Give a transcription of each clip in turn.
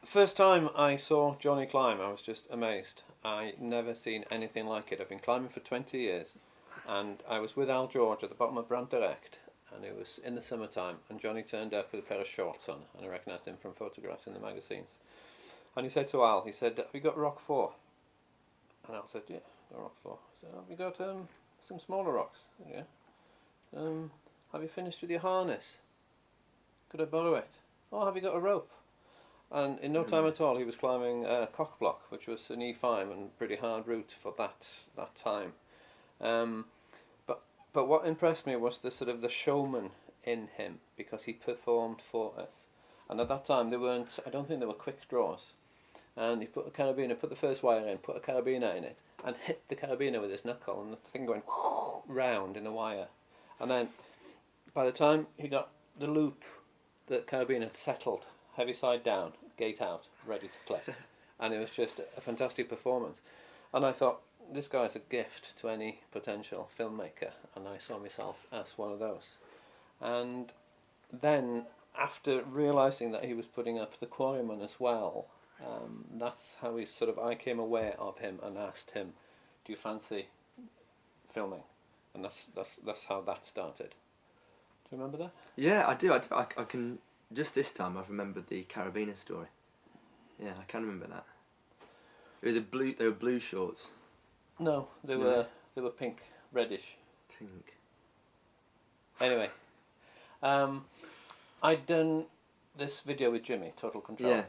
First time I saw Johnny climb, I was just amazed. I'd never seen anything like it. I've been climbing for 20 years, and I was with Al George at the bottom of Brant Direct, and it was in the summertime, and Johnny turned up with a pair of shorts on, and I recognised him from photographs in the magazines. And he said to Al, he said, "Have you got rock 4?" And Al said, "Yeah, got rock 4." He said, "Have you got some smaller rocks?" I said, "Yeah." "Have you finished with your harness? Could I borrow it?" "Oh, have you got a rope?" And in no time at all, he was climbing Cock Block, which was an E5 and pretty hard route for that time. But what impressed me was the showman in him, because he performed for us. And at that time, they weren't. I don't think they were quick draws. And he put a carabiner, put the first wire in, put a carabiner in it, and hit the carabiner with his knuckle, and the thing going round in the wire. And then, by the time he got the loop, the carabiner had settled. Heavy side down, gate out, ready to play. And it was just a fantastic performance. And I thought, this guy's a gift to any potential filmmaker, and I saw myself as one of those. And then, after realising that he was putting up the Quarryman as well, that's how I came aware of him and asked him, "Do you fancy filming?" And that's how that started. Do you remember that? Yeah, I do. I can. Just this time, I've remembered the carabiner story. Yeah, I can remember that. They were blue shorts. No, they were pink, reddish. Pink. Anyway, I'd done this video with Jimmy, Total Control. Yeah.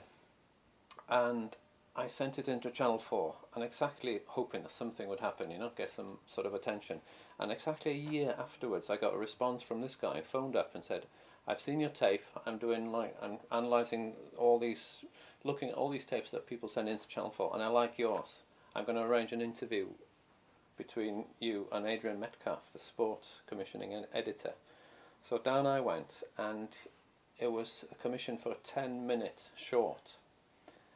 And I sent it into Channel 4, and exactly hoping that something would happen, get some sort of attention. And exactly a year afterwards, I got a response from this guy, phoned up and said, "I've seen your tape. I'm analysing looking at all these tapes that people send into Channel 4, and I like yours. I'm going to arrange an interview between you and Adrian Metcalf, the sports commissioning editor." So down I went, and it was a commission for a 10-minute short.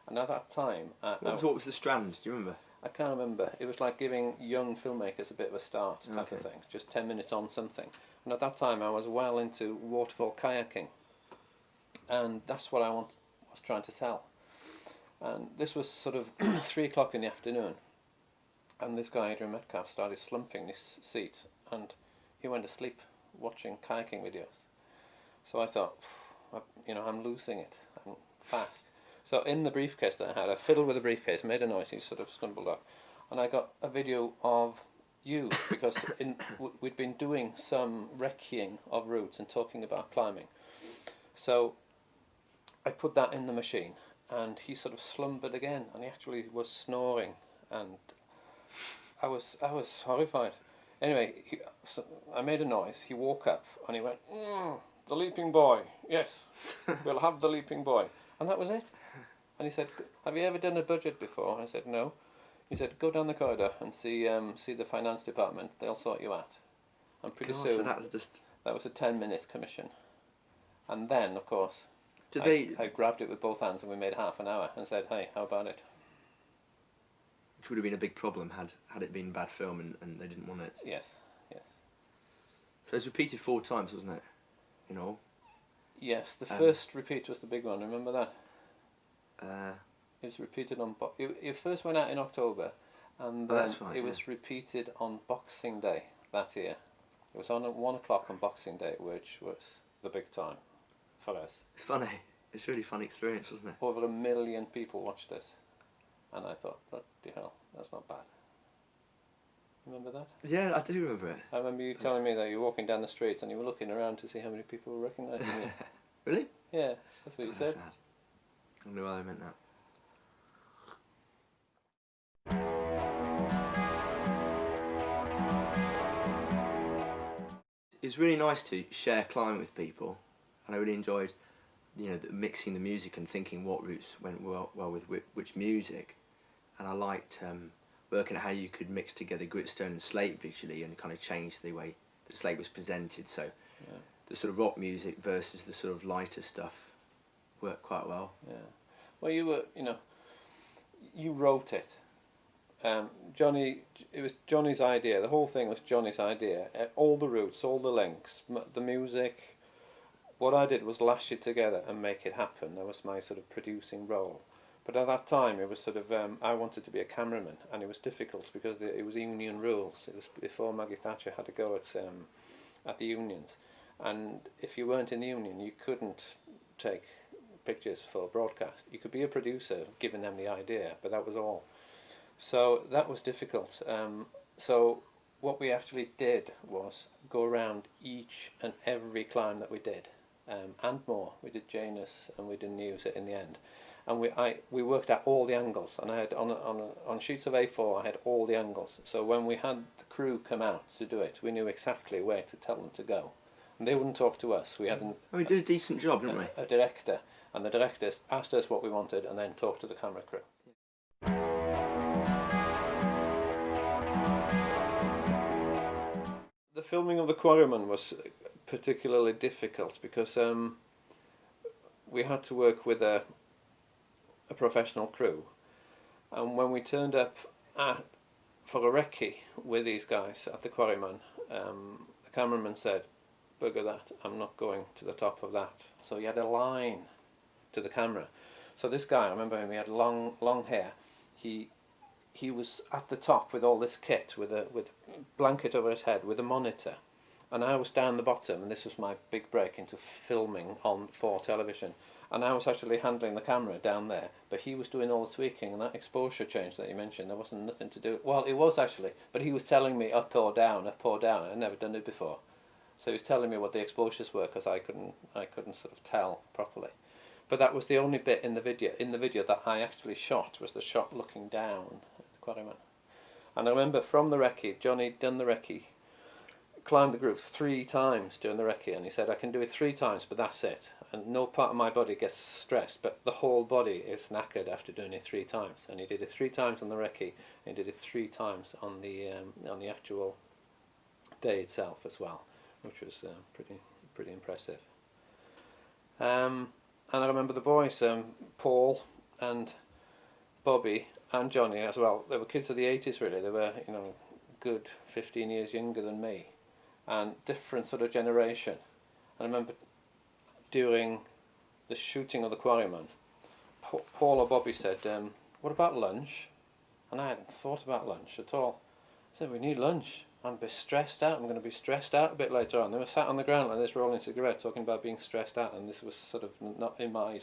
And at that time, what was the strand? Do you remember? I can't remember. It was like giving young filmmakers a bit of a start type of thing, just 10 minutes on something. And at that time, I was well into waterfall kayaking, and that's what I was trying to sell. And this was sort of 3 o'clock in the afternoon, and this guy Adrian Metcalf started slumping in his seat, and he went to sleep watching kayaking videos. So I thought, I'm losing it. I'm fast. So in the briefcase that I fiddled with the briefcase, made a noise, he sort of stumbled up, and I got a video of you, because we'd been doing some recceing of routes and talking about climbing. So I put that in the machine, and he sort of slumbered again, and he actually was snoring, and I was horrified. Anyway, I made a noise, he woke up, and he went, "The leaping boy, yes, we'll have the leaping boy." And that was it. And he said, "Have you ever done a budget before?" I said, "No." He said, "Go down the corridor and see the finance department. They'll sort you out." And pretty soon, so that was a 10-minute commission. And then, of course, I grabbed it with both hands, and we made half an hour and said, "Hey, how about it?" Which would have been a big problem had it been bad film and they didn't want it. Yes. So it was repeated 4 times, wasn't it? In all? Yes, the first repeat was the big one, remember that? It was repeated on... It first went out in October, and then it was repeated on Boxing Day that year. It was on at 1 o'clock on Boxing Day, which was the big time for us. It's funny. It's a really fun experience, wasn't it? Over 1 million people watched it, and I thought, bloody hell, that's not bad. Remember that? Yeah, I do remember it. I remember you telling me that you were walking down the streets and you were looking around to see how many people were recognising you. Really? Yeah, that's what you said. Sad. I don't know why they meant that. It's really nice to share climbing with people, and I really enjoyed, mixing the music and thinking what routes went well with which music, and I liked working out how you could mix together gritstone and slate visually and kind of change the way the slate was presented. So the sort of rock music versus the sort of lighter stuff worked quite well. Yeah. Well, you wrote it. It was Johnny's idea. The whole thing was Johnny's idea. All the routes, all the links, the music. What I did was lash it together and make it happen. That was my sort of producing role. But at that time, it was sort of I wanted to be a cameraman, and it was difficult because it was union rules. It was before Maggie Thatcher had to go at the unions, and if you weren't in the union, you couldn't take pictures for broadcast. You could be a producer, giving them the idea, but that was all. So that was difficult. So what we actually did was go around each and every climb that we did, and more. We did Janus and we did News in the end, and we worked out all the angles. And I had on sheets of A4, I had all the angles. So when we had the crew come out to do it, we knew exactly where to tell them to go, and they wouldn't talk to us. We had we did a decent job, didn't we? A director, and the director asked us what we wanted, and then talked to the camera crew. The filming of the Quarryman was particularly difficult because we had to work with a professional crew, and when we turned up for a recce with these guys at the Quarryman, the cameraman said, "Bugger that, I'm not going to the top of that." So he had a line to the camera. So this guy, I remember him, he had long hair. He was at the top with all this kit, with a blanket over his head, with a monitor, and I was down the bottom, and this was my big break into filming for television, and I was actually handling the camera down there, but he was doing all the tweaking, and that exposure change that you mentioned, there wasn't nothing to do. Well, it was actually, but he was telling me up or down, I'd never done it before, so he was telling me what the exposures were, because I couldn't sort of tell properly. But that was the only bit in the video that I actually shot, was the shot looking down at the Quarryman. And I remember from the recce, Johnny done the recce, climbed the group 3 times during the recce, and he said, "I can do it 3 times, but that's it. And no part of my body gets stressed, but the whole body is knackered after doing it 3 times." And he did it 3 times on the recce, and he did it 3 times on the actual day itself as well, which was pretty impressive. And I remember the boys, Paul and Bobby and Johnny as well. They were kids of the 80s really. They were, good 15 years younger than me, and different sort of generation. And I remember during the shooting of the Quarryman, Paul or Bobby said, "What about lunch?" And I hadn't thought about lunch at all. I said, "We need lunch. I'm a bit stressed out. I'm going to be stressed out a bit later on." They were sat on the ground like this, rolling a cigarette, talking about being stressed out, and this was sort of not in my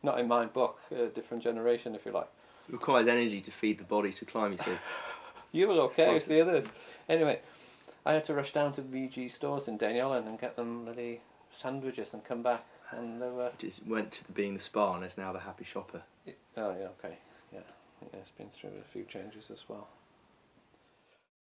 not in my book. A different generation, if you like. It requires energy to feed the body to climb, you see. You were okay, it's the others. Anyway, I had to rush down to VG stores in Danellan and get them bloody sandwiches and come back, and they were. Just went to being the Spa and is now the Happy Shopper. Oh yeah, okay, yeah. It's been through a few changes as well.